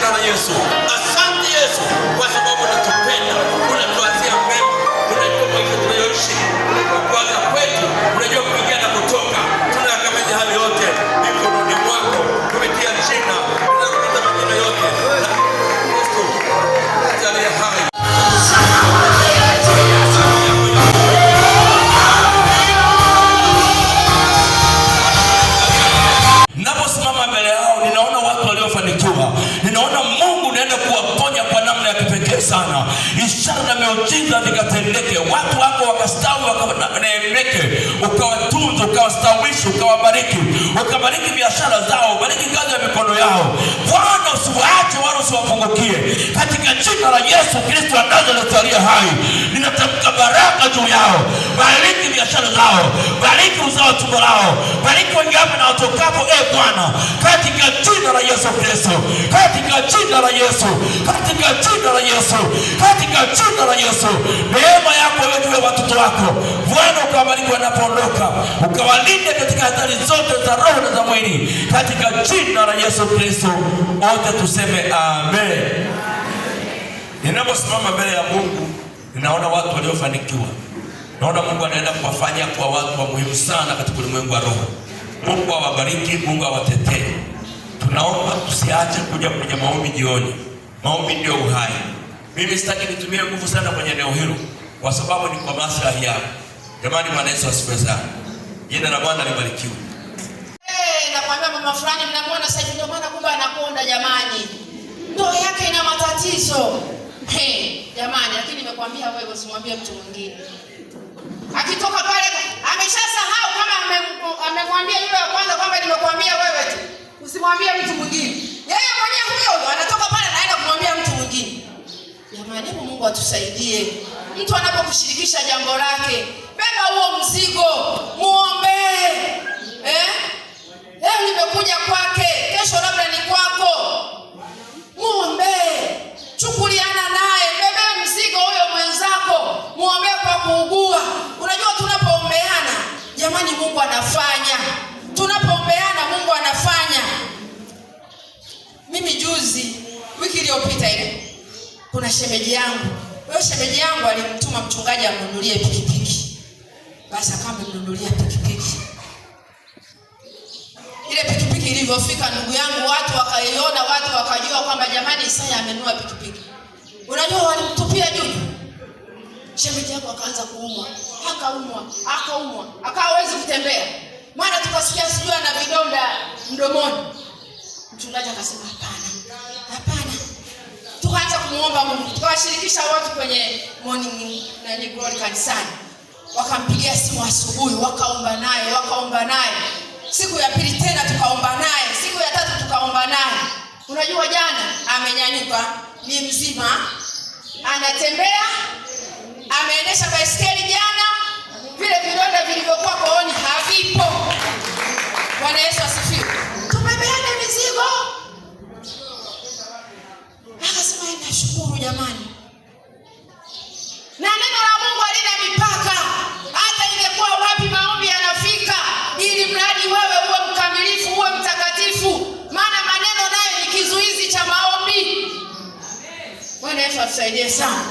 jina la Yesu. Asante Yesu kwa sababu unatupenda, unatuazia mema, unajua maisha tunayoishi, unajua kuanza kwetu, unajua kuingia na kutoka. Tunayakabidhi hali yote mikononi mwako kupitia jina linalopita majina yote la Yesu aliye hai. Ninaposimama mbele yao ninaona watu waliofanikiwa. Ninaona Mungu anaenda kuwaponya kwa namna ya kipekee sana. Ishara na miujiza vikatendeke. Watu wako wakastawi, wakaneemeke, ukawatunza, ukawastawisha, ukawabariki, ukabariki biashara zao, bariki kazi ya mikono yao. Bwana usiwaache wala usiwapungukie. Katika jina la Yesu Kristo wa Nazareti aliye hai, ninatamka baraka juu yao. Bariki biashara zao, bariki uzao wa tumbo lao, bariki wengapo na watokapo Bwana, katika jina la Yesu Kristo, katika jina la Yesu, katika jina la Yesu, katika jina la Yesu. Neema yako iwe juu ya watoto wako Bwana, ukawabariki wanapoondoka, ukawalinde katika hatari zote za roho na za mwili, katika jina la Yesu Kristo. Wote tuseme amen. Ninaposimama mbele ya Mungu ninaona watu waliofanikiwa. Naona Mungu anaenda kuwafanya kwa watu wa muhimu sana katika ulimwengu wa roho. Mungu awabariki, Mungu awatetee. Tunaomba tusiache kuja kwenye maombi jioni. Maombi ndio uhai. Mimi sitaki nitumie nguvu sana kwenye eneo hilo kwa sababu ni kwa maslahi yao. Jamani, Bwana Yesu asifiwe sana. Jina la Bwana libarikiwe. Nakwambia mama fulani mnamuona sasa ndio maana kumbe anakonda jamani. Ndoa yake ina matatizo. Jamani, lakini nimekwambia wewe usimwambie mtu mwingine. Akitoka pale ameshasahau kama amemwambia yule wa kwanza kwamba nimekwambia wewe tu. Usimwambie mtu mwingine. Yeye mwenyewe huyo anatoka pale anaenda kumwambia mtu mwingine. Jamani, Mungu atusaidie. Mtu anapokushirikisha jambo lake, beba huo mzigo, muombe. Leo nimekuja kwake, kesho labda ni kwako. Muombe. Chukuliana naye, bebe mzigo huyo mwenzako, muombe kwa kuugua. Unajua tunapoombeana, jamani, Mungu anafanya. Tunapoombeana Mungu anafanya. Mimi juzi, wiki iliyopita ile, kuna shemeji yangu. Huyo shemeji yangu alimtuma mchungaji amnunulie pikipiki. Basi akamnunulia pikipiki. Ile pikipiki ilivyofika, ndugu yangu, watu wakaiona, watu wakajua kwamba jamani Isaya amenunua pikipiki. Unajua walimtupia juu. Shemeji yangu akaanza kuumwa, akaumwa, akawezi kutembea. Mara tukasikia sijui ana vidonda mdomoni. Mchungaji akasema hapana. Tukaanza kumuomba Mungu. Tukawashirikisha watu kwenye morning glory kanisani. Wakampigia simu asubuhi, wakaomba naye. Siku ya pili tena tukaomba naye, siku ya tatu tukaomba naye. Unajua jana amenyanyuka, ni mzima, anatembea, ameendesha baiskeli jana, vile vidonda vilivyokuwa kooni havipo. Bwana Yesu asifiwe. Tumebeana mizigo. Akasema nashukuru jamani. Na neno la Mungu halina mipaka. Hata ingekuwa wapi maombi yanafika, ili mradi wewe uwe mkamilifu, uwe mtakatifu. Maana maneno nayo ni kizuizi cha maombi. Bwana Yesu atusaidie sana.